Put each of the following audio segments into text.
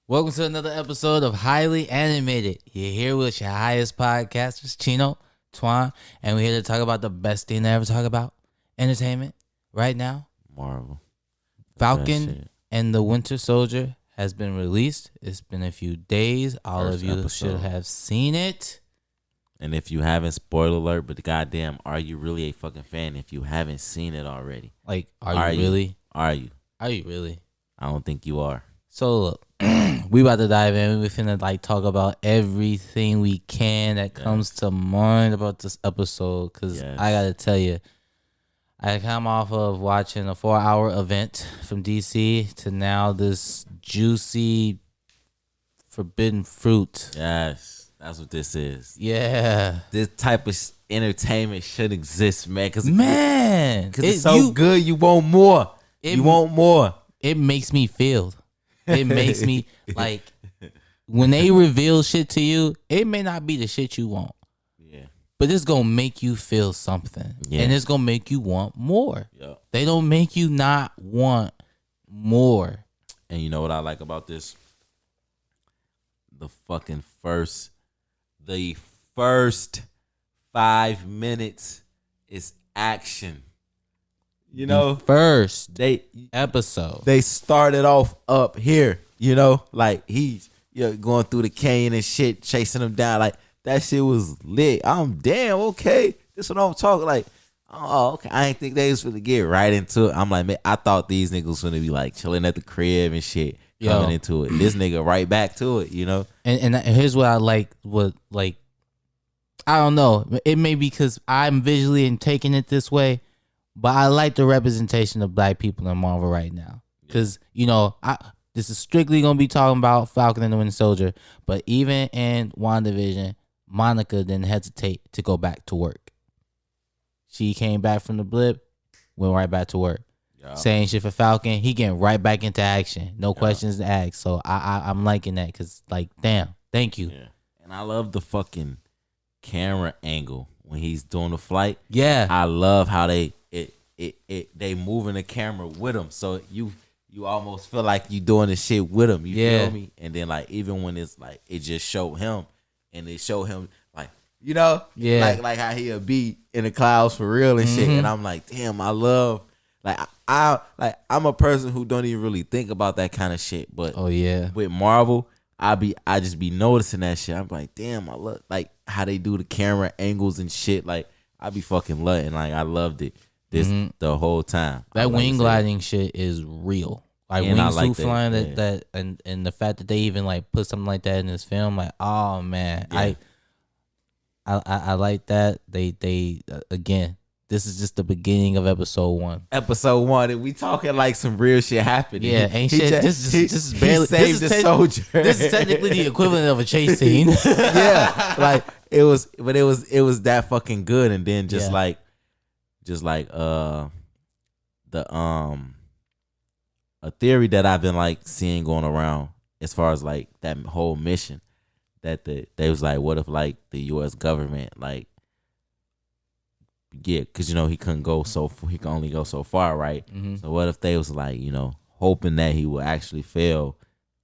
Welcome to another episode of Highly Animated. You're here with your highest podcasters, Chino, Twan, and we're here to talk about the best thing to ever talk about, entertainment, right now. Marvel. Falcon and the Winter Soldier has been released. It's been a few days. All First of you episode. should have seen it. And if you haven't, spoiler alert, but goddamn, are you really a fucking fan if you haven't seen it already? Like, are you really? Are you? Are you really? I don't think you are. So, look, we about to dive in. We're finna, talk about everything we can that comes to mind about this episode. Because I got to tell you, I come off of watching a 4-hour event from DC to now this juicy forbidden fruit. Yes, that's what this is. Yeah. This type of entertainment should exist, man. Because it's so good, you want more. You want more. It makes me feel. It makes me, like, when they reveal shit to you, it may not be the shit you want. Yeah. But it's going to make you feel something. Yeah. And it's going to make you want more. Yeah. They don't make you not want more. And you know what I like about this? The first 5 minutes is action. You know, first episode. They started off up here, you know, like he's going through the canyon and shit, chasing him down. Like that shit was lit. I'm damn okay. This is what I'm talking. Like, oh, okay. I didn't think they was gonna get right into it. I'm like, man, I thought these niggas was gonna be like chilling at the crib and shit, coming into it. This nigga right back to it, you know. And here's what I like. I don't know. It may be because I'm visually and taking it this way. But I like the representation of black people in Marvel right now. Because, this is strictly going to be talking about Falcon and the Winter Soldier. But even in WandaVision, Monica didn't hesitate to go back to work. She came back from the blip, went right back to work. Yeah. Saying shit for Falcon, he getting right back into action. No questions asked. So I'm liking that because, damn, thank you. Yeah. And I love the fucking camera angle when he's doing the flight. Yeah. I love how they moving the camera with him, so you almost feel like you doing the shit with him. You feel me? And then even when it's it just showed him, and they show him like how he'll be in the clouds for real and shit. And I'm like, damn, I love I'm a person who don't even really think about that kind of shit, but with Marvel, I just be noticing that shit. I'm like, damn, I love how they do the camera angles and shit. I be fucking loving. I loved it. The whole time. That wing gliding shit is real. Wingsuit flying that and the fact that they even put something like that in this film, oh man. Yeah. I like that. They again, this is just the beginning of episode 1. Episode 1, and we talking some real shit happening. Yeah, ain't shit. This is barely saved the soldier. This is technically the equivalent of a chase scene. Yeah, it was that fucking good, and then a theory that I've been seeing going around as far as that whole mission that they was what if the U.S. government because he couldn't go he can only go so far, right? So what if they was hoping that he would actually fail,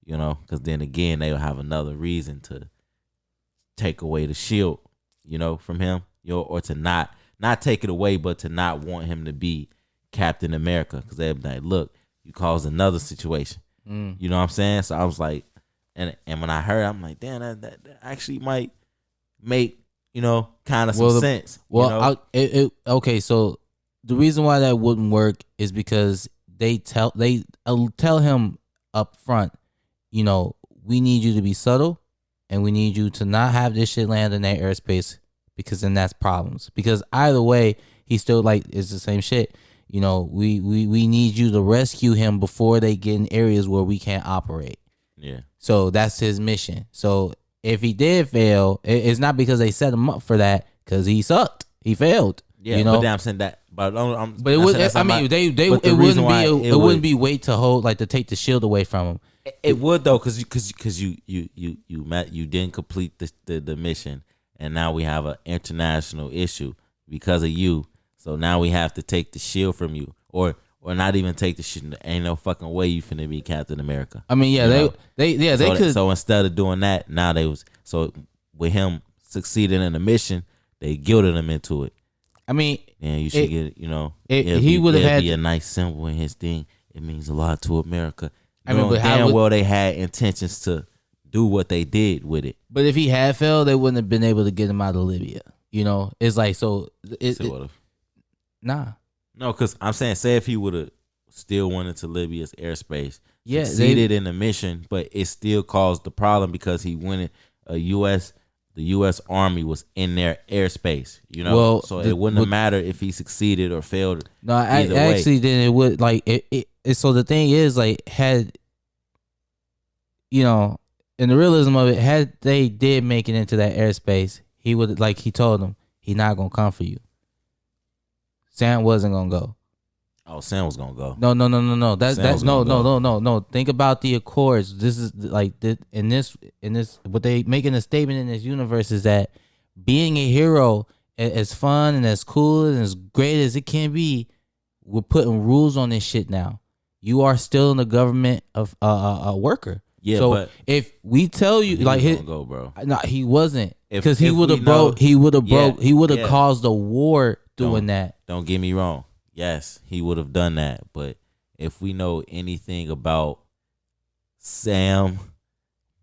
because then again they would have another reason to take away the shield, from him, or to not take it away, but to not want him to be Captain America, because they'd be like, look, you caused another situation. You know what I'm saying? So I was like, and when I heard, I'm like, damn, that actually might make kind of some sense. Well, okay, so the reason why that wouldn't work is because they tell him up front, we need you to be subtle, and we need you to not have this shit land in their airspace, because then that's problems. Because either way, he still it's the same shit. We need you to rescue him before they get in areas where we can't operate. Yeah. So that's his mission. So if he did fail, it's not because they set him up for that, because he sucked. He failed. Yeah. But I'm saying that. But it would. I mean, it wouldn't be weight to hold to take the shield away from him. It would though, because you didn't complete the mission, and now we have an international issue because of you. So now we have to take the shield from you, or or not even take the shit. Ain't no fucking way you finna be Captain America. I mean, yeah, they could. So instead of doing that, now they was with him succeeding in the mission, they guilted him into it. I mean, and you should get he would have had be a nice symbol in his thing. It means a lot to America. I mean, but damn well they had intentions to do what they did with it. But if he had failed, they wouldn't have been able to get him out of Libya. It's like nah. No, because I'm saying, say if he would have still went into Libya's airspace, succeeded in the mission, but it still caused the problem because he went the U.S. Army was in their airspace, Well, so it wouldn't have mattered if he succeeded or failed. No, actually, then it would so the thing is, like, had in the realism of it, had they did make it into that airspace, he would, like he told them, he not gonna come for you. Sam wasn't gonna go. Oh, Sam was gonna go. No. That's no. Think about the Accords. This is like in this what they making a statement in this universe is that being a hero, as fun and as cool and as great as it can be, we're putting rules on this shit now. You are still in the government of a worker. Yeah, so but if we tell you, like, go, bro. No, he wasn't, because he would have broke. He would have broke. He would have caused a war doing that. Don't get me wrong. Yes, he would have done that. But if we know anything about Sam,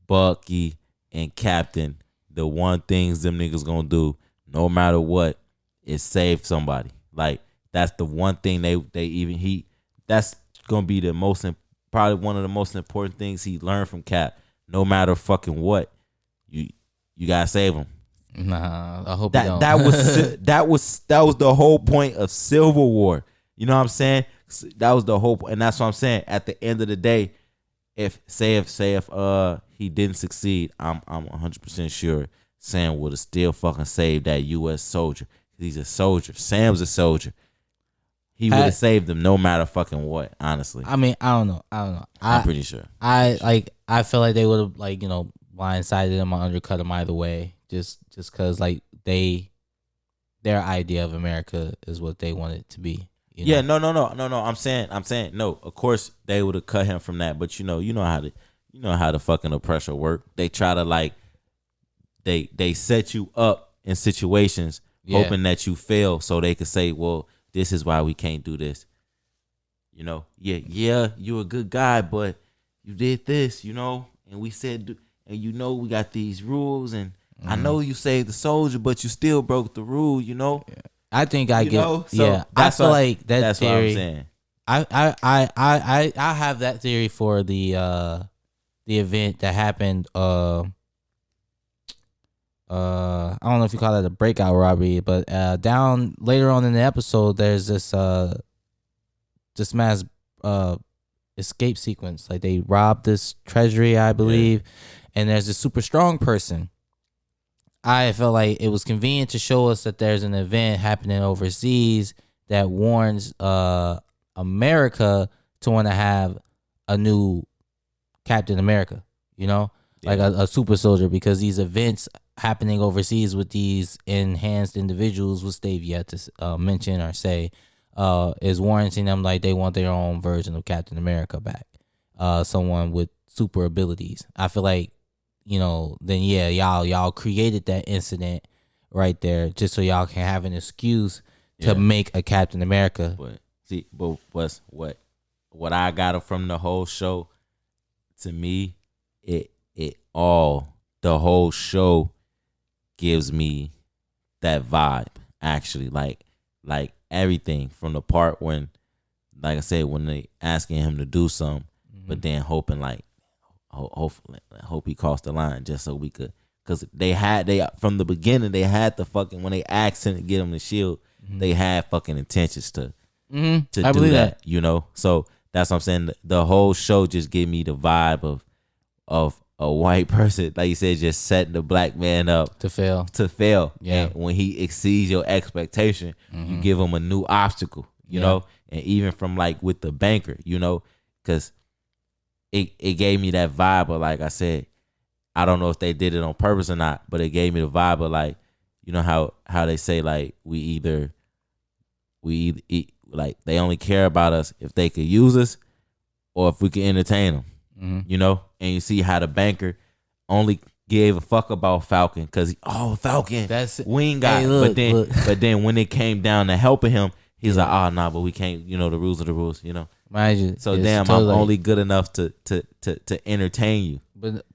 Bucky, and Captain, the one things them niggas gonna do, no matter what, is save somebody. Like, that's the one thing that's gonna be the most probably one of the most important things he learned from Cap. No matter fucking what, you gotta save him. Nah, I hope you don't. that was the whole point of Civil War. You know what I'm saying? That was the whole point, and that's what I'm saying. At the end of the day, if he didn't succeed, I'm 100% sure Sam would have still fucking saved that U.S. soldier. He's a soldier. Sam's a soldier. He would have saved them no matter fucking what. Honestly, I mean, I don't know. I'm pretty sure. I feel like they would have, like, blindsided him or undercut him either way. Just because, like, their idea of America is what they want it to be. Yeah, no. I'm saying no. Of course they would have cut him from that, but you know how the fucking oppressor work. They try to, like, they set you up in situations hoping that you fail, so they could say, well, this is why we can't do this. You're a good guy, but you did this, and we said, and we got these rules, and I know you saved the soldier, but you still broke the rule, Yeah. I think I get. So I feel like that's theory. What I'm saying. I have that theory for the event that happened. I don't know if you call it a breakout robbery, but down later on in the episode, there's this mass escape sequence. Like, they robbed this treasury, I believe, and there's this super strong person. I felt like it was convenient to show us that there's an event happening overseas that warns America to want to have a new Captain America, like a super soldier, because these events happening overseas with these enhanced individuals, which they've yet to mention or say, is warranting them, like, they want their own version of Captain America back, someone with super abilities. I feel like, then y'all created that incident right there just so y'all can have an excuse to make a Captain America. But see, what I got from the whole show, to me, the whole show gives me that vibe, actually, like everything from the part when, like I said, when they asking him to do something, but then hoping, like, hopefully, hope he crossed the line just so we could, because they from the beginning, they had the fucking, when they asked him to get him the shield, they had fucking intentions to do that, So that's what I'm saying. The whole show just gave me the vibe of a white person, like you said, just setting the black man up to fail. Yeah. And when he exceeds your expectation, you give him a new obstacle, you know, and even from, like, with the banker, because it gave me that vibe of, like I said, I don't know if they did it on purpose or not, but it gave me the vibe of, like, how they say, like, we either like they only care about us if they could use us or if we can entertain them. You know, and you see how the banker only gave a fuck about Falcon because Falcon, we ain't got. But then when it came down to helping him, he's like, oh nah, but we can't. You know, the rules are the rules. You know, mind you. So damn, totally, I'm only good enough to entertain you.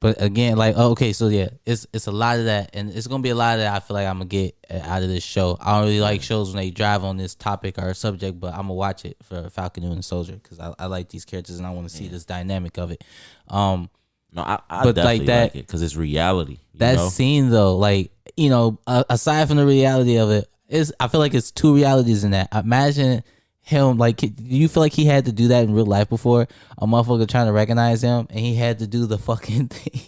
But again, like okay, so yeah, it's a lot of that, and it's gonna be a lot of that. I feel like I'm gonna get out of this show. I don't really like shows when they drive on this topic or subject, but I'm gonna watch it for Falcon and Soldier because I like these characters and I want to see this dynamic of it. No, I but definitely like it because it's reality. That scene though, like aside from the reality of it, I feel like it's two realities in that. Imagine him, like, do you feel like he had to do that in real life before? A motherfucker trying to recognize him and he had to do the fucking thing.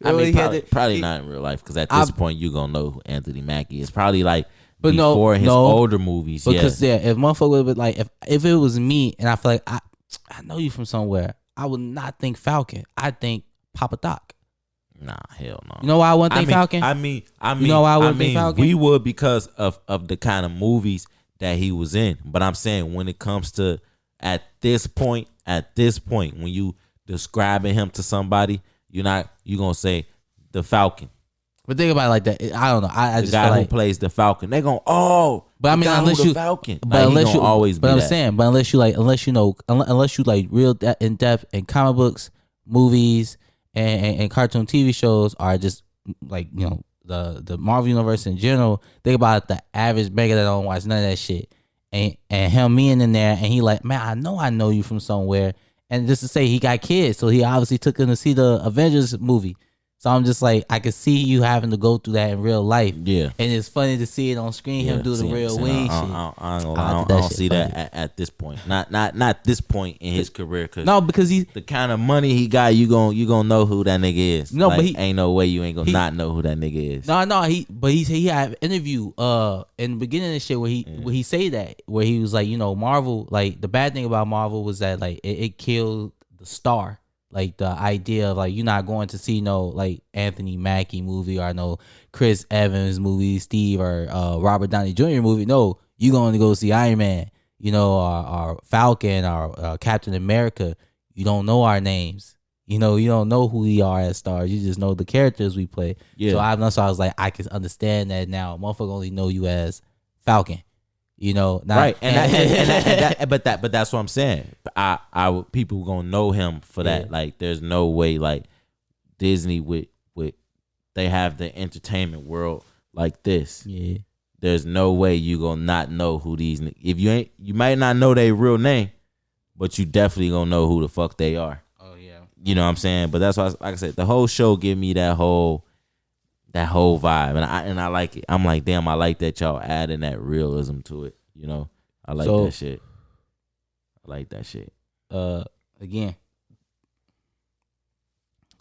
I mean, probably not in real life because at this point you gonna know who Anthony Mackie is. Probably like before his older movies. Because if motherfucker would be like, if it was me and I feel like I know you from somewhere, I would not think Falcon. I think Papa Doc. Nah, hell no. You know why I wouldn't think Falcon? I mean, you know why I wouldn't think Falcon? We would because of the kind of movies that he was in. But I'm saying when it comes to at this point, when you describing him to somebody, you gonna say the Falcon. But think about it like that. I don't know. I just the guy feel who plays the Falcon, they gonna But I mean, unless you Falcon, but like, unless you always. But I'm saying, but unless you like real in depth in comic books, movies, and cartoon TV shows are just like the Marvel universe in general. Think about the average beggar that don't watch none of that shit, and him being in there, and he like, man, I know you from somewhere, and just to say he got kids, so he obviously took him to see the Avengers movie. So I'm just like, I could see you having to go through that in real life. Yeah. And it's funny to see it on screen, him do the real wing shit. I don't see that at this point. Not this point in his career. No, because he's the kind of money he got, you gonna know who that nigga is. No, like, but ain't no way you ain't gonna not know who that nigga is. No, he had an interview in the beginning of the shit where he say that, where he was like, Marvel, like the bad thing about Marvel was that like it killed the star. Like the idea of like you're not going to see no like Anthony Mackie movie or no Chris Evans movie, Steve or Robert Downey Jr. movie. No, you going to go see Iron Man, or Falcon or Captain America. You don't know our names. You don't know who we are as stars. You just know the characters we play. Yeah. So I was like, I can understand that now. Motherfucker only know you as Falcon. Right, but that's what I'm saying. People gonna know him for that. Like, there's no way like Disney with they have the entertainment world like this. Yeah, there's no way you gonna not know who these. If you might not know their real name, but you definitely gonna know who the fuck they are. Oh yeah, you know what I'm saying. But that's why, like I said, the whole show give me that whole vibe, and I like it. I'm like, damn, I like that y'all adding that realism to it. I like that shit. I like that shit. Again,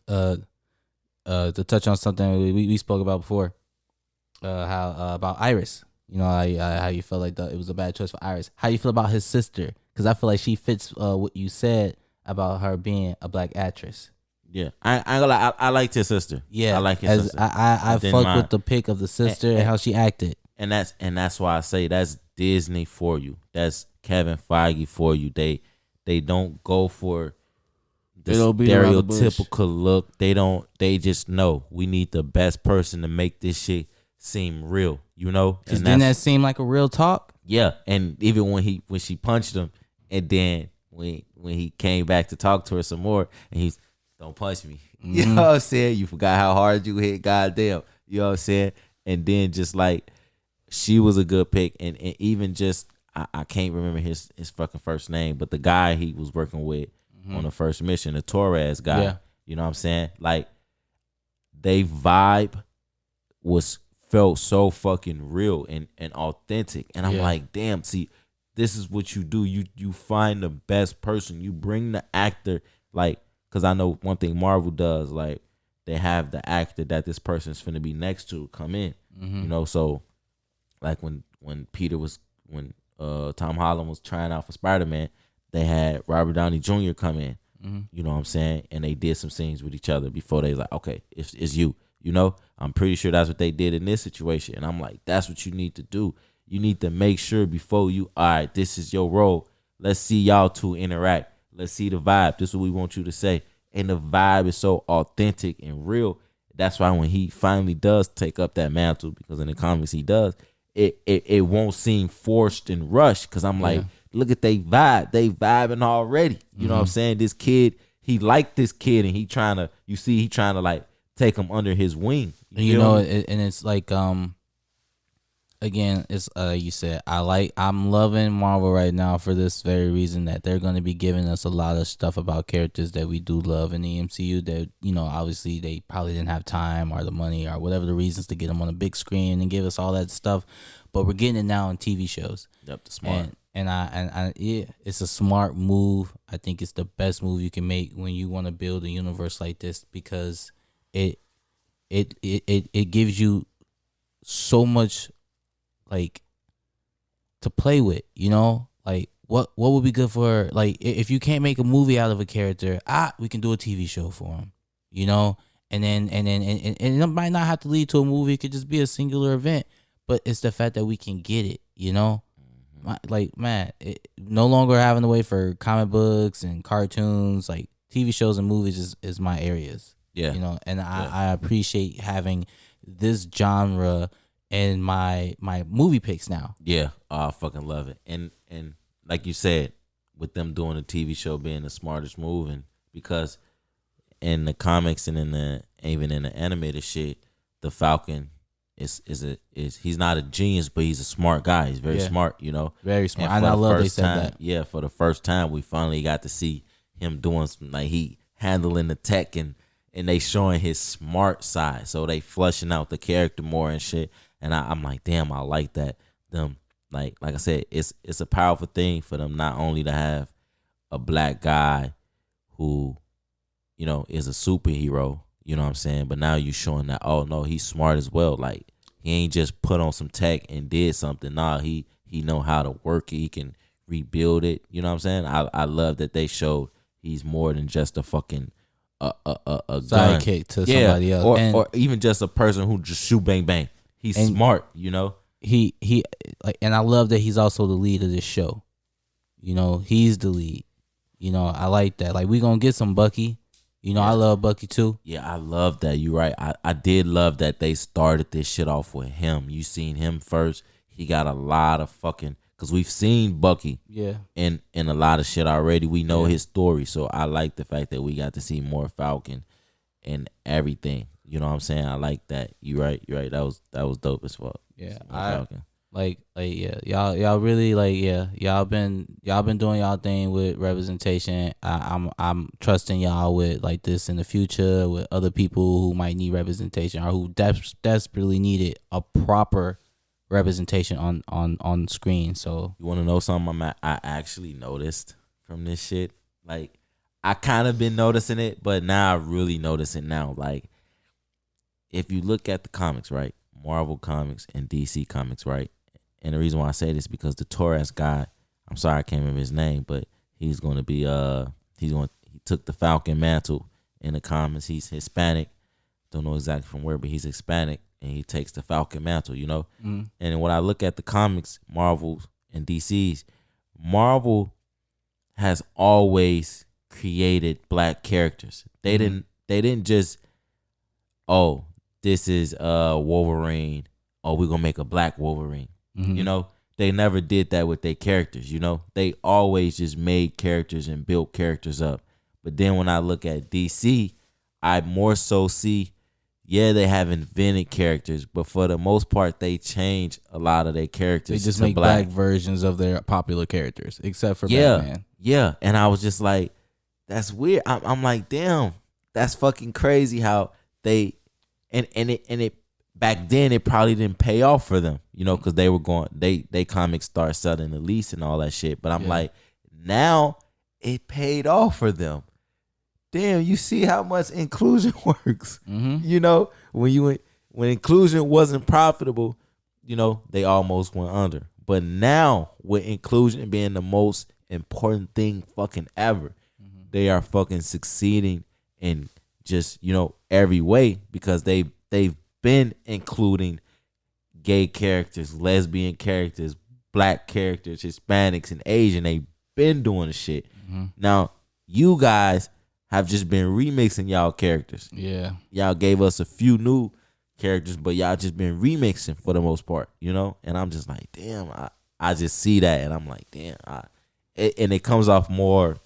to touch on something we spoke about before, how about Iris. How you felt like it was a bad choice for Iris. How you feel about his sister? Because I feel like she fits what you said about her being a black actress. Yeah, I liked his sister. Yeah, I like his sister. I fuck with the pick of the sister and how she acted. And that's why I say that's Disney for you. That's Kevin Feige for you. They don't go for the stereotypical look. They just know we need the best person to make this shit seem real. Didn't that seem like a real talk? Yeah, and even when she punched him, and then when he came back to talk to her some more, and he's, don't punch me. Mm-hmm. You know what I'm saying? You forgot how hard you hit. Goddamn. You know what I'm saying? And then just like, she was a good pick. And even just, I can't remember his fucking first name, but the guy he was working with on the first mission, the Torres guy. Yeah. You know what I'm saying? Like, they vibe felt so fucking real and authentic. And I'm like, damn, see, this is what you do. You find the best person. You bring the actor, like, because I know one thing Marvel does, like, they have the actor that this person's finna be next to come in. Mm-hmm. So like when Tom Holland was trying out for Spider-Man, they had Robert Downey Jr. come in. Mm-hmm. You know what I'm saying? And they did some scenes with each other before they was like, okay, it's you. I'm pretty sure that's what they did in this situation. And I'm like, that's what you need to do. You need to make sure before you, all right, this is your role. Let's see y'all two interact. Let's see the vibe. This is what we want you to say. And the vibe is so authentic and real. That's why when he finally does take up that mantle, because in the comics he does, it won't seem forced and rushed. Because I'm like, look at they vibe. They vibing already. You know what I'm saying? This kid, he liked this kid, and he trying to like take him under his wing. You know, and it's like again, it's you said I'm loving Marvel right now for this very reason, that they're going to be giving us a lot of stuff about characters that we do love in the MCU that, you know, obviously they probably didn't have time or the money or whatever the reasons to get them on a big screen and give us all that stuff, but we're getting it now in TV shows. Yep, the smart. And I yeah, it's a smart move. I think it's the best move you can make when you want to build a universe like this, because it gives you so much like to play with, you know, like what would be good for, like, if you can't make a movie out of a character, we can do a TV show for him, you know, and it might not have to lead to a movie. It could just be a singular event, but it's the fact that we can get it, you know. Like, man, no longer having to wait for comic books and cartoons. Like, TV shows and movies is my areas. Yeah, you know, and I appreciate having this genre in my movie picks now. Yeah, I fucking love it. And like you said, with them doing a TV show being the smartest move, and because in the comics and even in the animated shit, the Falcon is he's not a genius, but he's a smart guy. He's very smart, you know. Very smart. And I love they said that. Yeah, for the first time we finally got to see him doing some, like, he handling the tech, and they showing his smart side. So they flushing out the character more and shit. And I'm like, damn, I like that. Them, like I said, it's a powerful thing for them not only to have a black guy who, you know, is a superhero, you know what I'm saying, but now you showing that, oh no, he's smart as well. Like, he ain't just put on some tech and did something. Nah, he know how to work it. He can rebuild it. You know what I'm saying? I love that they showed he's more than just a fucking a sidekick to somebody else, or even just a person who just shoot bang bang. He's smart, you know. He like, and I love that he's also the lead of this show. You know, he's the lead. You know, I like that. Like, we gonna get some Bucky. You know, I love Bucky too. Yeah, I love that. You're right. I did love that they started this shit off with him. You seen him first. He got a lot of fucking, because we've seen Bucky in a lot of shit already. We know his story. So I like the fact that we got to see more Falcon and everything. You know what I'm saying? I like that. You're right. That was dope as fuck. Yeah, Falcon. Y'all really, like, y'all been doing y'all thing with representation. I'm trusting y'all with, like, this in the future with other people who might need representation or who desperately needed a proper representation on screen. So you want to know something? I actually noticed from this shit. Like, I kind of been noticing it, but now I really notice it now. Like, if you look at the comics, right? Marvel comics and DC comics, right? And the reason why I say this is because the Torres guy, I'm sorry I can't remember his name, but he's going to be he took the Falcon mantle in the comics. He's Hispanic. Don't know exactly from where, but he's Hispanic, and he takes the Falcon mantle, you know? And when I look at the comics, Marvel and DC's, Marvel has always created black characters. They didn't just, oh, this is Wolverine. Oh, we're gonna make a black Wolverine. You know, they never did that with their characters. You know, they always just made characters and built characters up. But then when I look at DC, I more so see, they have invented characters, but for the most part, they change a lot of their characters. They just make black versions of their popular characters, except for Batman. Yeah, and I was just like, that's weird. I'm like, damn, that's fucking crazy how they. And it back then it probably didn't pay off for them, you know, because they were going, they comics start selling the lease and all that shit. But I'm like, now it paid off for them. Damn, you see how much inclusion works. You know, when inclusion wasn't profitable, you know, they almost went under. But now with inclusion being the most important thing fucking ever, they are fucking succeeding in just, you know, every way, because they've been including gay characters, lesbian characters, black characters, Hispanics, and Asian. They been doing the shit. Mm-hmm. Now, you guys have just been remixing y'all characters. Yeah. Y'all gave us a few new characters, but y'all just been remixing for the most part, you know? And I'm just like, damn, I just see that, and I'm like, damn. And it comes off more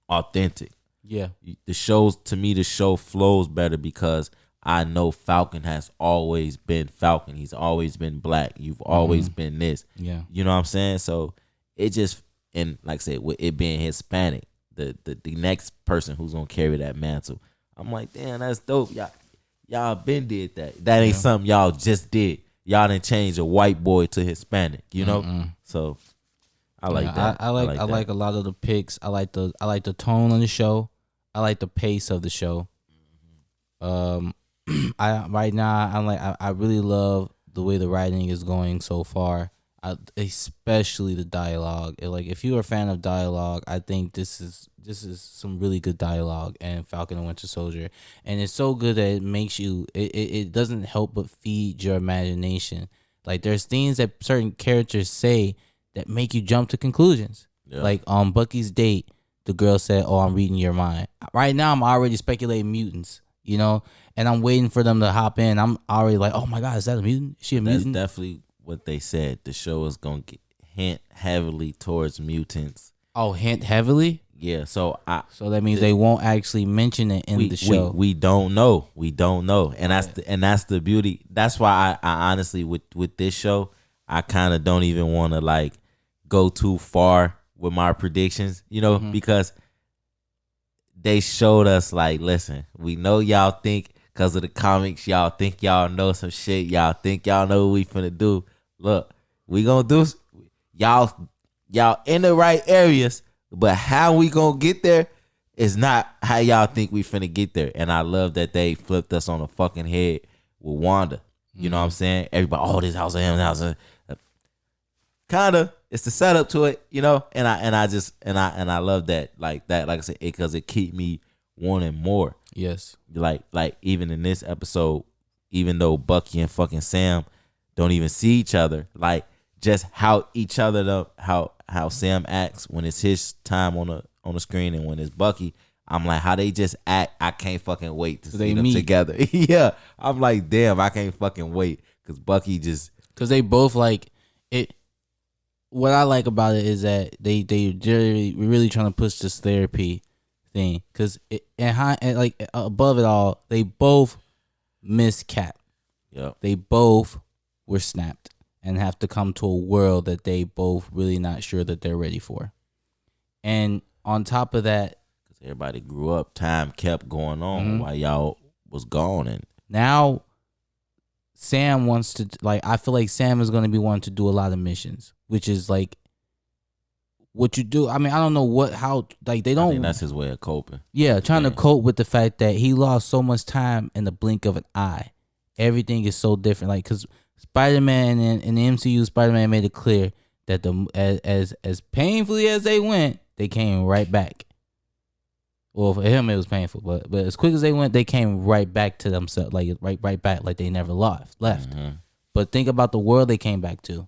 authentic. Yeah. The show flows better because I know Falcon has always been Falcon. He's always been black. You've always been this. Yeah. You know what I'm saying? So it just, and like I said, with it being Hispanic, the next person who's gonna carry that mantle, I'm like, damn, that's dope. Y'all been did that. That ain't something y'all just did. Y'all didn't change a white boy to Hispanic, you know? So I like that. I like a lot of the picks. I like the tone of the show. I like the pace of the show. I really love the way the writing is going so far. Especially the dialogue. If you're a fan of dialogue, I think this is some really good dialogue in Falcon and Winter Soldier, and it's so good that it makes you. It doesn't help but feed your imagination. Like there's things that certain characters say that make you jump to conclusions. Yeah. Like on Bucky's date, the girl said, "Oh, I'm reading your mind." Right now, I'm already speculating mutants. You know, and I'm waiting for them to hop in. I'm already like, "Oh my God, is that a mutant? Is she a mutant?" That's definitely what they said. The show is gonna hint heavily towards mutants. Oh, hint heavily? Yeah. So that means they won't actually mention it in the show. We don't know. We don't know, and that's the beauty. That's why I honestly with this show, I kind of don't even want to like go too far with my predictions. You know, because they showed us like, listen, we know y'all think because of the comics, y'all think y'all know some shit. Y'all think y'all know what we finna do. Look, we gonna do y'all in the right areas, but how we gonna get there is not how y'all think we finna get there. And I love that they flipped us on the fucking head with Wanda. You know what I'm saying? Everybody, oh, this house of him, house of kinda. It's the setup to it, you know, and I love that, like I said, because it keep me wanting more. Yes, like even in this episode, even though Bucky and fucking Sam don't even see each other, like just how each other how Sam acts when it's his time on the screen and when it's Bucky, I'm like how they just act. I can't fucking wait to see them together. Yeah, I'm like, damn, I can't fucking wait because Bucky just because they both like it. What I like about it is that they really trying to push this therapy thing because above it all, they both miss Cap. Yeah, they both were snapped and have to come to a world that they both really not sure that they're ready for. And on top of that, because everybody grew up, time kept going on while y'all was gone, and now Sam wants to I feel like Sam is going to be wanting to do a lot of missions, which is like what you do. I mean, I don't know how they don't. I think that's his way of coping. Yeah, trying to cope with the fact that he lost so much time in the blink of an eye. Everything is so different. Like, because Spider-Man in the MCU, Spider-Man made it clear that as painfully as they went, they came right back. Well, for him it was painful, but as quick as they went, they came right back to themselves, like right back, like they never left. But think about the world they came back to.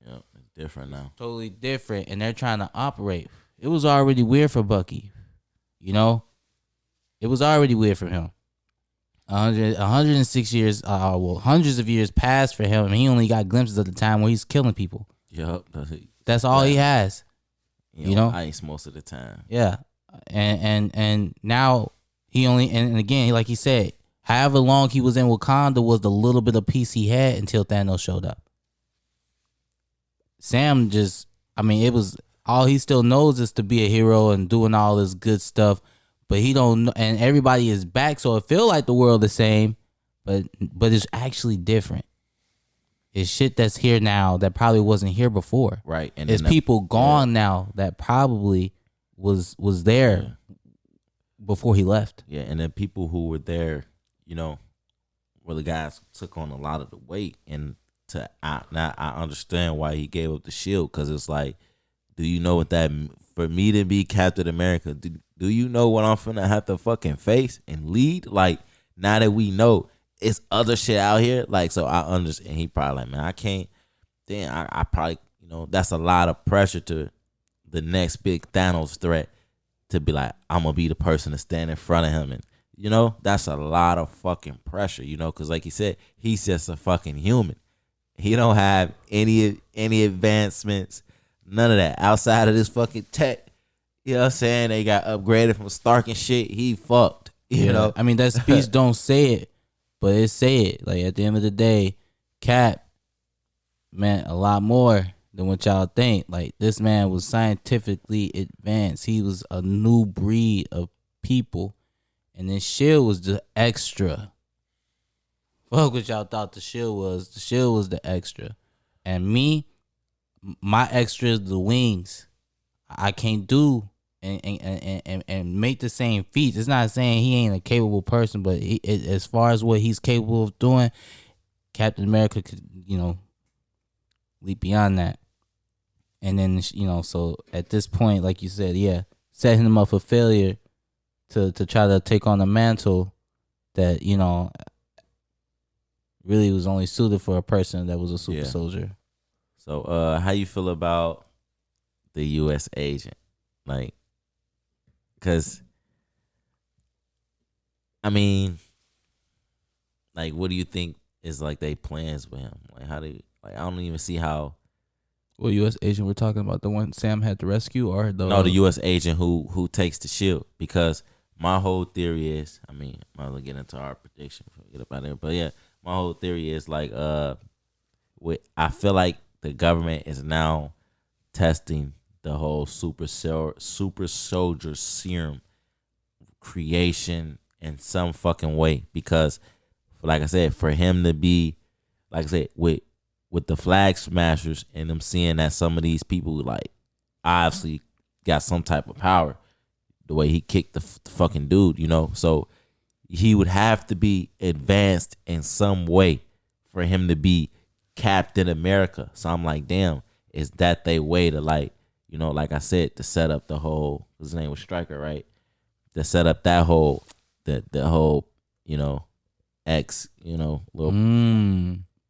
Yeah, it's different now. Totally different, and they're trying to operate. It was already weird for Bucky, you know. It was already weird for him. 106 years, hundreds of years passed for him, and he only got glimpses of the time where he's killing people. Yep, that's all he has. You know, ice most of the time. Yeah. And now he only and again, like he said, however long he was in Wakanda was the little bit of peace he had until Thanos showed up. Sam it was all he still knows is to be a hero and doing all this good stuff, but he don't know, and everybody is back, so it feel like the world the same, but it's actually different. It's shit that's here now that probably wasn't here before. Right. And there's people gone now that probably was there before he left. Yeah, and then people who were there, you know, were the guys who took on a lot of the weight. And now I understand why he gave up the shield, because it's like, do you know what that for me to be Captain America? Do you know what I'm finna have to fucking face and lead? Like, now that we know, it's other shit out here. Like, so I understand. He probably like, man, I can't. Then I probably, that's a lot of pressure to the next big Thanos threat to be like, I'm gonna be the person to stand in front of him, and that's a lot of fucking pressure, because like he said, he's just a fucking human. He don't have any advancements, none of that outside of this fucking tech. You know what I'm saying? They got upgraded from Stark and shit. He fucked. You know? I mean, that speech don't say it, but it say it. Like, at the end of the day, Cap meant a lot more than what y'all think. Like, this man was scientifically advanced. He was a new breed of people. And then Shield was the extra. Fuck what y'all thought the Shield was. The Shield was the extra. And me, my extra is the wings. I can't do and make the same feats. It's not saying he ain't a capable person, but as far as what he's capable of doing, Captain America could, leap beyond that. And then, so at this point, like you said, yeah, setting him up for failure to try to take on a mantle that, really was only suited for a person that was a super soldier. So how you feel about the U.S. agent? Like, because, I mean, like, what do you think is, like, they plans with him? Like, how do you, like, I don't even see how. Well, U.S. agent we're talking about, the one Sam had to rescue, or the U.S. agent who takes the shield? Because my whole theory is, I mean, I might as well get into our prediction before we get up out of there. But yeah, my whole theory is like, I feel like the government is now testing the whole super soldier serum creation in some fucking way, because, like I said, for him to be, like I said, with the flag smashers and them seeing that some of these people like obviously got some type of power, the way he kicked the fucking dude, so he would have to be advanced in some way for him to be Captain America. So I'm like, damn, is that they way to, like, like I said, to set up the whole, his name was Stryker, right? To set up that whole, the whole, X, little,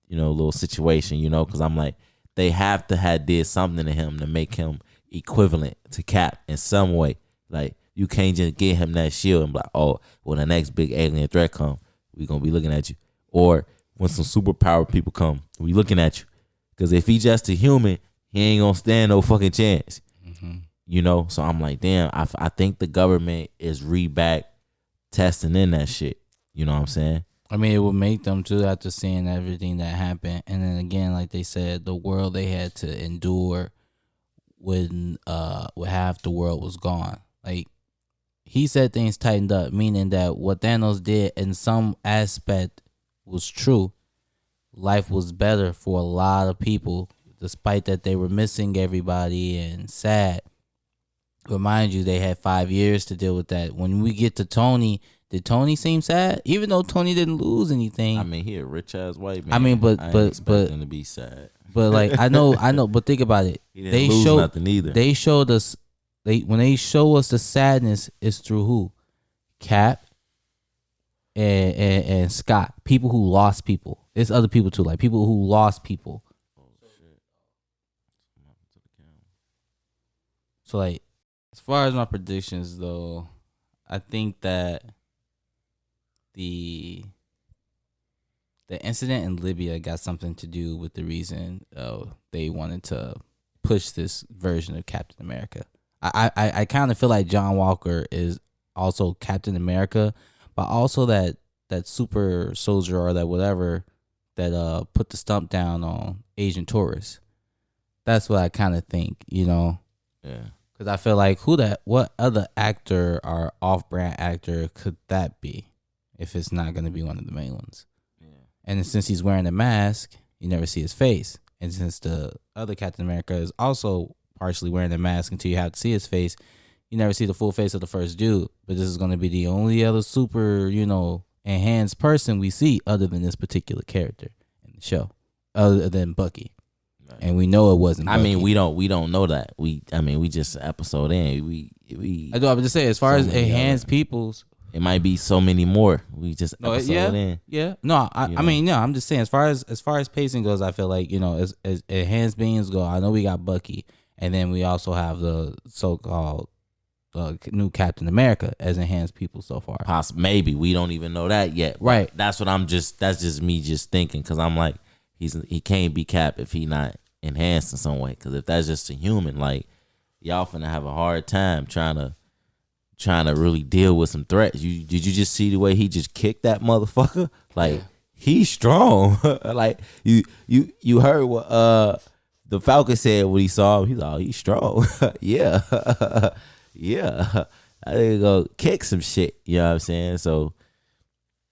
little situation, because I'm like, they have to have did something to him to make him equivalent to Cap in some way. Like, you can't just give him that shield and be like, oh, when the next big alien threat come, we gonna be looking at you. Or when some superpower people come, we looking at you. Because if he just a human, he ain't gonna stand no fucking chance. Mm-hmm. So I'm like, damn, I think the government is back testing in that shit. You know what I'm saying? I mean, it would make them too after seeing everything that happened. And then again, like they said, the world they had to endure when half the world was gone. Like, he said things tightened up, meaning that what Thanos did in some aspect was true. Life was better for a lot of people, despite that they were missing everybody and sad. But mind you, they had 5 years to deal with that. When we get to Tony, did Tony seem sad? Even though Tony didn't lose anything. I mean, he a rich ass white man. I mean, but him to be sad. But like, I know. But think about it. He didn't lose nothing either. They showed us. When they show us the sadness, it's through who? Cap and Scott. People who lost people. It's other people too, like people who lost people. Oh shit! So like, as far as my predictions though, I think that the incident in Libya got something to do with the reason they wanted to push this version of Captain America. I kind of feel like John Walker is also Captain America, but also that super soldier or that whatever that put the stump down on Asian tourists. That's what I kind of think, Yeah. Because I feel like what other actor or off-brand actor could that be if it's not going to be one of the main ones? Yeah. And since he's wearing a mask, you never see his face. And since the other Captain America is also partially wearing the mask until you have to see his face, you never see the full face of the first dude. But this is going to be the only other super, enhanced person we see other than this particular character in the show, other than Bucky. Right. And we know it wasn't Bucky. I mean, we don't know that. We just episode in. We I do. I would just say, as far as enhanced peoples, it might be so many more. We just No, episode in. Yeah. No, I mean, no, I'm just saying as far as pacing goes, I feel like, as enhanced beings go, I know we got Bucky, and then we also have the so-called new Captain America as enhanced people so far. Maybe we don't even know that yet. Right. That's just me just thinking, because I'm like, he can't be Cap if he not enhanced in some way. Because if that's just a human, like, y'all finna have a hard time trying to really deal with some threats. Did you just see the way he just kicked that motherfucker? Like, he's strong. Like, you heard what the Falcon said when he saw him. He's like, oh, he's strong. Yeah. Yeah. I think go kick some shit. You know what I'm saying? So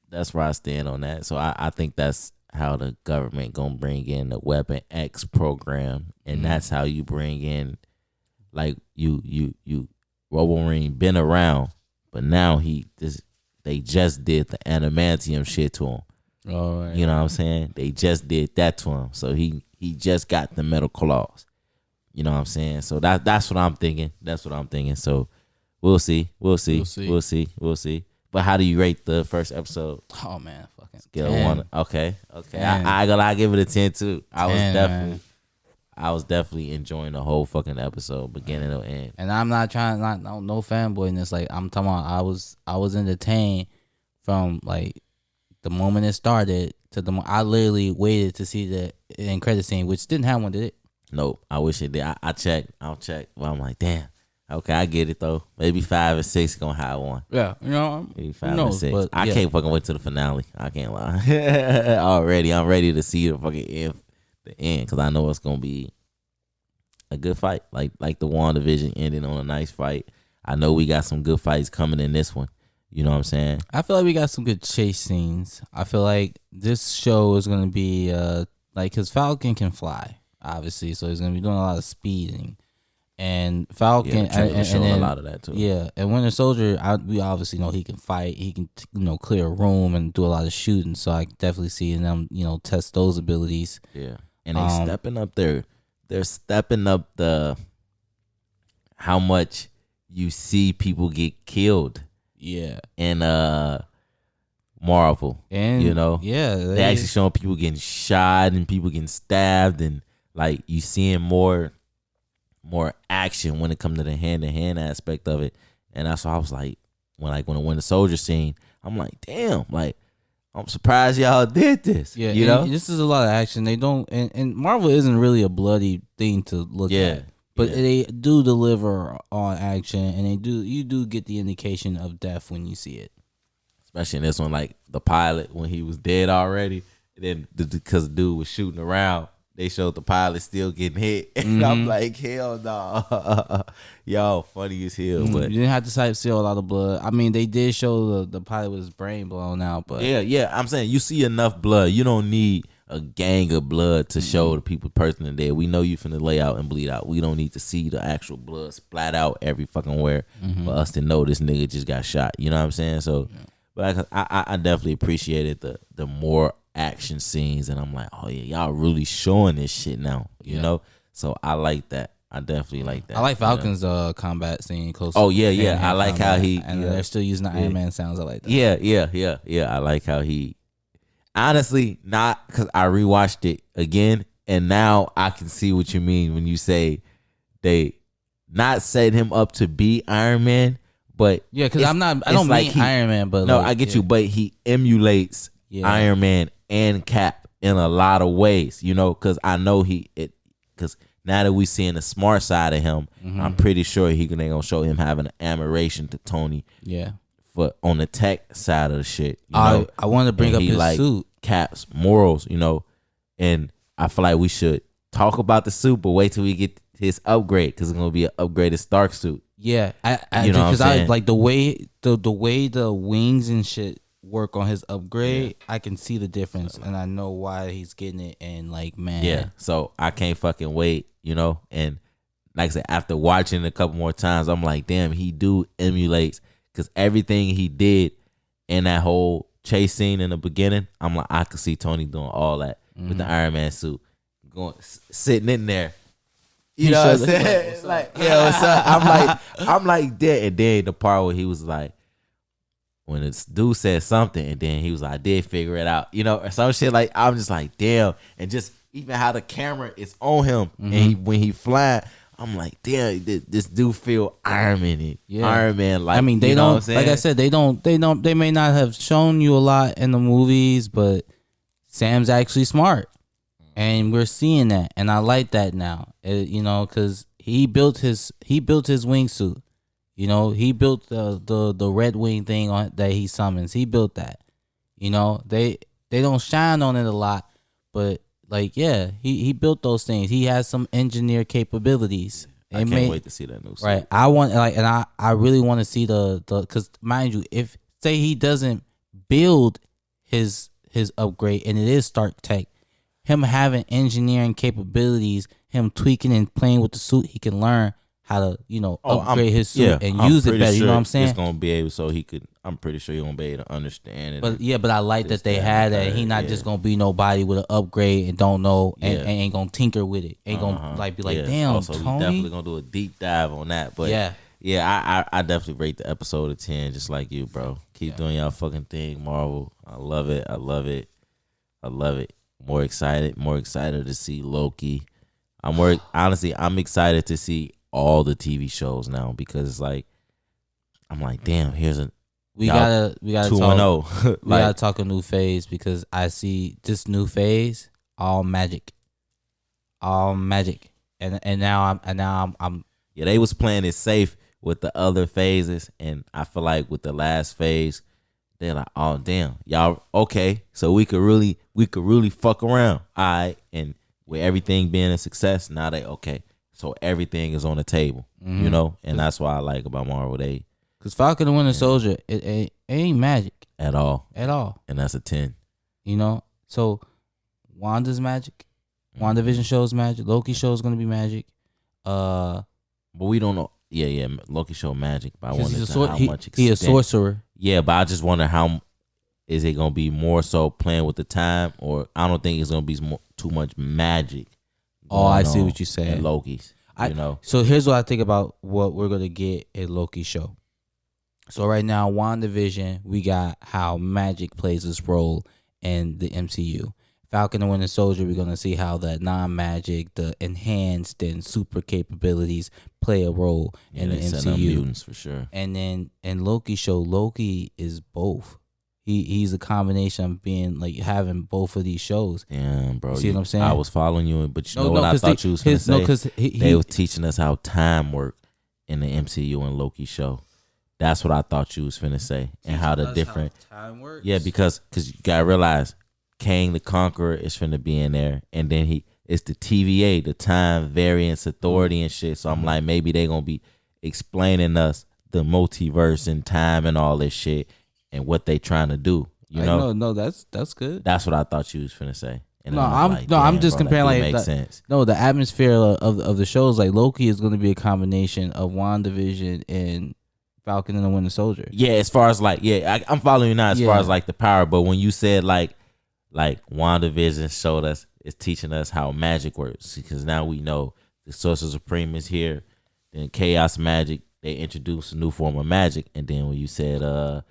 that's where I stand on that. So I think that's how the government gonna bring in the Weapon X program, and that's how you bring in, like, you Wolverine been around, but now they just did the adamantium shit to him. Oh, right. You know what I'm saying? They just did that to him, so he just got the metal claws. You know what I'm saying? So that's what I'm thinking. So we'll see. But how do you rate the first episode? Oh man, fucking Scale 1. Okay. 10. I give it a 10 too. 10, I was definitely enjoying the whole fucking episode, beginning to end. And I'm not trying, no fanboy in this. Like, I'm talking about, I was entertained from like the moment it started to I literally waited to see the end credit scene, which didn't have one, did it? Nope. I wish it did. I'll check. Well, I'm like, damn. Okay, I get it though. Maybe 5 and 6 gonna have one. Yeah, maybe 5 and 6. But, I can't fucking wait to the finale. I can't lie. Already, I'm ready to see the fucking end. The end, because I know it's gonna be a good fight. Like the WandaVision ending on a nice fight. I know we got some good fights coming in this one. You know what I'm saying? I feel like we got some good chase scenes. I feel like this show is gonna be because Falcon can fly, obviously, so he's gonna be doing a lot of speeding. And Falcon, and a lot of that too. Yeah, and Winter Soldier, we obviously know he can fight. He can, clear a room and do a lot of shooting. So I definitely see them, test those abilities. Yeah, and they stepping up there. They're stepping up how much you see people get killed. Yeah, in Marvel, and they actually showing people getting shot and people getting stabbed, and like you seeing more action when it comes to the hand-to-hand aspect of it. And that's why I was like, when the Winter Soldier scene, I'm like, damn, like, I'm surprised y'all did this. Yeah, this is a lot of action. They don't, and Marvel isn't really a bloody thing to look at, but they do deliver on action, and you do get the indication of death when you see it. Especially in this one, like the pilot when he was dead already, and then because the dude was shooting around, they showed the pilot still getting hit, and I'm like, hell no, y'all funny as hell. But you didn't have to see a lot of blood. I mean, they did show the pilot with his brain blown out, but yeah, I'm saying you see enough blood. You don't need a gang of blood to show the people person in there. We know you finna lay out and bleed out. We don't need to see the actual blood splat out every fucking where for us to know this nigga just got shot. You know what I'm saying? So, but I definitely appreciated the more action scenes, and I'm like, oh yeah, y'all really showing this shit now, you know. So I like that. I definitely like that. I like Falcon's combat scene close. Oh yeah. I like how he they're still using the Iron Man sounds. I like that. Yeah. I like how he honestly, not because I rewatched it again, and now I can see what you mean when you say they not set him up to be Iron Man, but because I don't like mean Iron Man, but no, I get you, but he emulates Iron Man and Cap in a lot of ways, because I know because now that we seeing the smart side of him, I'm pretty sure they gonna show him having an admiration to Tony. Yeah. For on the tech side of the shit, I want to bring up his suit, Cap's morals, and I feel like we should talk about the suit, but wait till we get his upgrade, because it's gonna be an upgraded Stark suit. Yeah, because I like the way the wings and shit work on his upgrade. I can see the difference, and I know why he's getting it. And like, man, yeah. So I can't fucking wait, And like I said, after watching it a couple more times, I'm like, damn, he do emulates. Because everything he did in that whole chase scene in the beginning, I'm like, I could see Tony doing all that with the Iron Man suit, sitting in there. You know what I'm saying? Like, yeah, what's up? I'm like, dead. And then the part where he was like, when this dude said something, and then he was like, I did figure it out, or some shit. Like, I'm just like, damn. And just even how the camera is on him, and when he flying, I'm like, damn, this dude feel Iron Man. Yeah. Iron Man. Like, I mean, they don't. Like I said, they don't. They may not have shown you a lot in the movies, but Sam's actually smart, and we're seeing that, and I like that now. Because he built his wingsuit. He built the Red Wing thing on that he summons. He built that. They don't shine on it a lot, but like, yeah, he built those things. He has some engineer capabilities. I can't wait to see that new suit. Right. I want and I really want to see the because mind you, if say he doesn't build his upgrade and it is Stark Tech, him having engineering capabilities, him tweaking and playing with the suit, he can learn how to upgrade his suit and use it better. You know what I'm saying? It's gonna be able so he could. I'm pretty sure he's gonna be able to understand it. But I like that they had that. He not just gonna be nobody with an upgrade and don't know and ain't gonna tinker with it. Ain't gonna be like, damn, also, Tony. We definitely gonna do a deep dive on that. But I definitely rate the episode of 10, just like you, bro. Keep doing y'all fucking thing, Marvel. I love it. More excited to see Loki. Honestly, I'm excited to see all the TV shows now because it's like I'm like, damn, we gotta 2-0. We gotta talk a new phase because I see this new phase all magic, and now I'm they was playing it safe with the other phases, and I feel like with the last phase they're like, oh damn, y'all okay, so we could really fuck around, all right, and with everything being a success, now they okay. So everything is on the table, and that's why I like about Marvel. Because Falcon and Winter Soldier, it ain't magic at all, and that's a 10. So Wanda's magic, WandaVision show's magic, Loki show's gonna be magic. But we don't know. Yeah, Loki show magic, but I wonder how much extent. He a sorcerer. Yeah, but I just wonder how is it gonna be more so playing with the time, or I don't think it's gonna be too much magic. Oh, I see what you're saying. Loki's, So here's what I think about what we're gonna get in Loki show. So right now, WandaVision, we got how magic plays its role in the MCU. Falcon and Winter Soldier, we're gonna see how the non-magic, the enhanced and super capabilities play a role in the MCU. Mutants for sure. And then in Loki show, Loki is both. He's a combination of being like having both of these shows. Damn, bro. See what I'm saying? I was following you, but you know what I thought you was going to say? No, because they was teaching us how time worked in the MCU and Loki show. That's what I thought you was finna say, and how the different how time works. Yeah, because you gotta realize, Kang the Conqueror is finna be in there, and then it's the TVA, the Time Variance Authority and shit. So I'm like, maybe they gonna be explaining us the multiverse and time and all this shit and what they trying to do. You know? No, that's good. That's what I thought you was finna say. And I'm just comparing like makes sense. No, the atmosphere of the shows like Loki is gonna be a combination of WandaVision and Falcon and the Winter Soldier. Yeah, as far as like, I'm following you now as far as like the power, but when you said like WandaVision showed us, it's teaching us how magic works, because now we know the Sorcerer Supreme is here, then Chaos Magic, they introduced a new form of magic, and then when you said the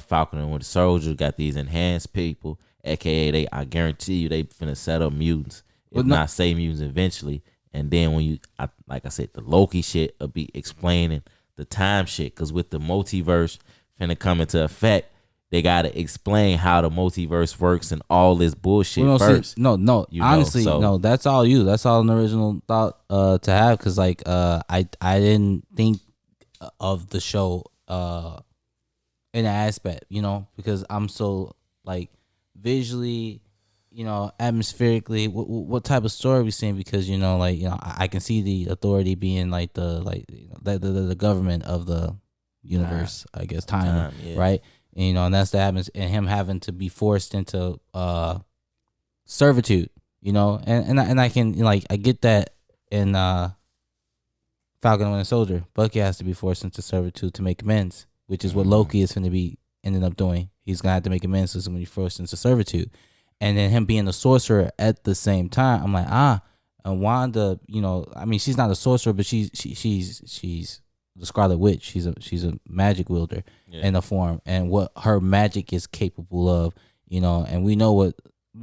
Falcon and Winter Soldier got these enhanced people, aka I guarantee you they finna set up mutants, if not say mutants eventually. And then when like I said, the Loki shit will be explaining the time shit, because with the multiverse finna come into effect, they gotta explain how the multiverse works and all this bullshit first. Honestly, no, that's all you. That's all an original thought to have, because like I didn't think of the show in that aspect, because I'm so like visually, atmospherically, what type of story we seeing? Because I can see the authority being like the government of the universe, I guess, time, right? And that's the atmosphere, and him having to be forced into servitude, and I can I get that in Falcon and Winter Soldier. Bucky has to be forced into servitude to make amends, which is what Loki is going to be ending up doing. He's gonna have to make amends to somebody forced into servitude. And then him being a sorcerer at the same time, I'm like, and Wanda, she's not a sorcerer, but she's the Scarlet Witch. She's a magic wielder in a form, and what her magic is capable of. And we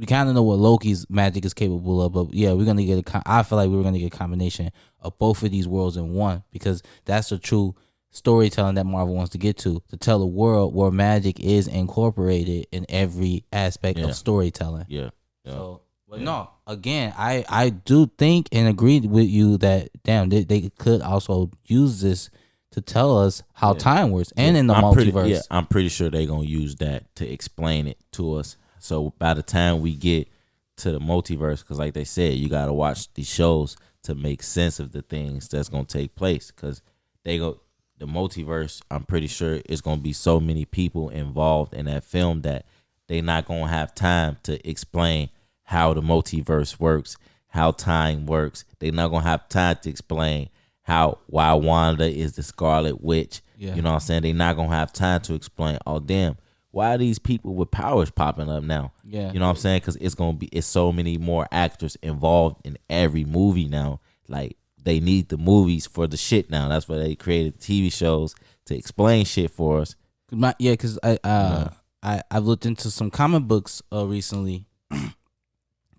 kind of know what Loki's magic is capable of. But yeah, we're gonna get I feel like we're gonna get a combination of both of these worlds in one, because that's the true storytelling that Marvel wants to get to tell a world where magic is incorporated in every aspect of storytelling. Yeah. So, but no, again, I do think and agree with you that they could also use this to tell us how time works and in the multiverse. I'm pretty sure they're gonna use that to explain it to us. So by the time we get to the multiverse, because like they said, you gotta watch these shows to make sense of the things that's gonna take place. Because the multiverse, I'm pretty sure it's gonna be so many people involved in that film that they're not gonna have time to explain how the multiverse works, how time works. They're not gonna have time to explain why Wanda is the Scarlet Witch. You know what I'm saying? They're not gonna have time to explain, oh damn, why are these people with powers popping up now? You know what I'm saying? Because it's so many more actors involved in every movie now. Like, they need the movies for the shit now. That's why they created TV shows to explain shit for us. Because I've looked into some comic books recently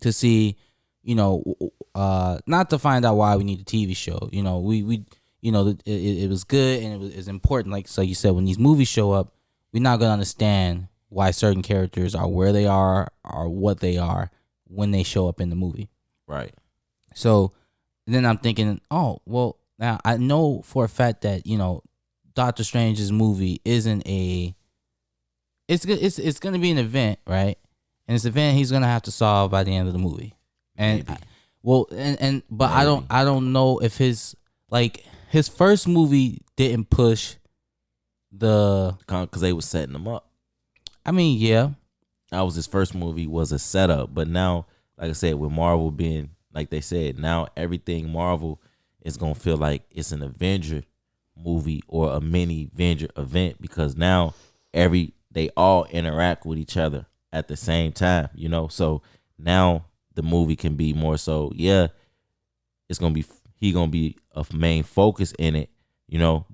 to see, not to find out why we need a TV show. It was good and it was important. Like, so you said, when these movies show up, we're not gonna understand why certain characters are where they are or what they are when they show up in the movie. Right. So then I'm thinking, oh, well, now I know for a fact that, Doctor Strange's movie isn't it's going to be an event, right? And it's an event he's going to have to solve by the end of the movie. And but maybe. I don't know if his first movie didn't push because they were setting them up. I mean, yeah. That was his first movie, was a setup, but now, like I said, with Marvel being, like they said, now everything Marvel is going to feel like it's an Avenger movie or a mini Avenger event, because now they all interact with each other at the same time, so now the movie can be more so, it's going to be, he going to be a main focus in it,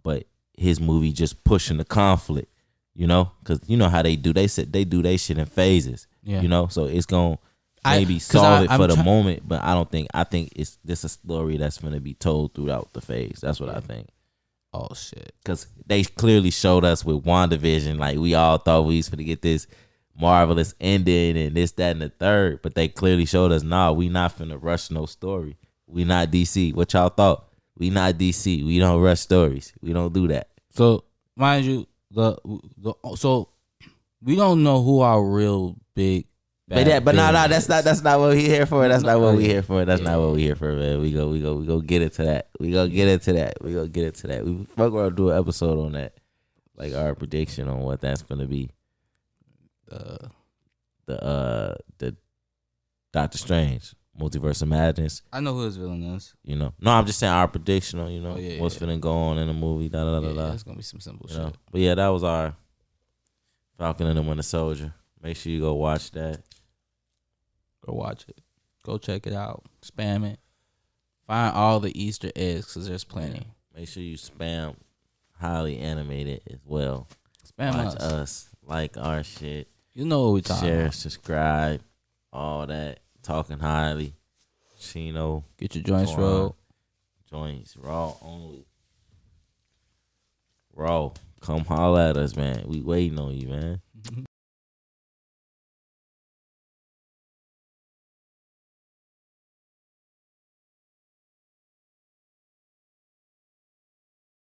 but his movie just pushing the conflict, because how they do, they do they shit in phases, so it's going to maybe solve it for the moment, but I think it's this a story that's going to be told throughout the phase. That's what I think. Oh shit! Because they clearly showed us with WandaVision, like, we all thought we was going to get this marvelous ending and this, that, and the third, but they clearly showed us, nah, we not finna rush no story. We not DC. What y'all thought? We not DC. We don't rush stories. We don't do that. So mind you, so we don't know who our real big. But that's not what we here for. That's not what we here for. That's not what we here for, man. We go get into that. We get into that. We fuck around, do an episode on that, like our prediction on what that's gonna be. The Doctor Strange Multiverse of Madness. I know who his villain is. No, I'm just saying our prediction on what's finna go on in the movie. It's gonna be some simple shit. But yeah, that was our Falcon and the Winter Soldier. Make sure you go watch that. Go watch it. Go check it out. Spam it. Find all the Easter eggs, because there's plenty. Make sure you spam highly animated as well. Spam watch us. Like our shit. You know what we talking about. Share, subscribe, all that. Talking highly. Chino. Get your joints rolled. Joints raw only. Raw. Come holler at us, man. We waiting on you, man.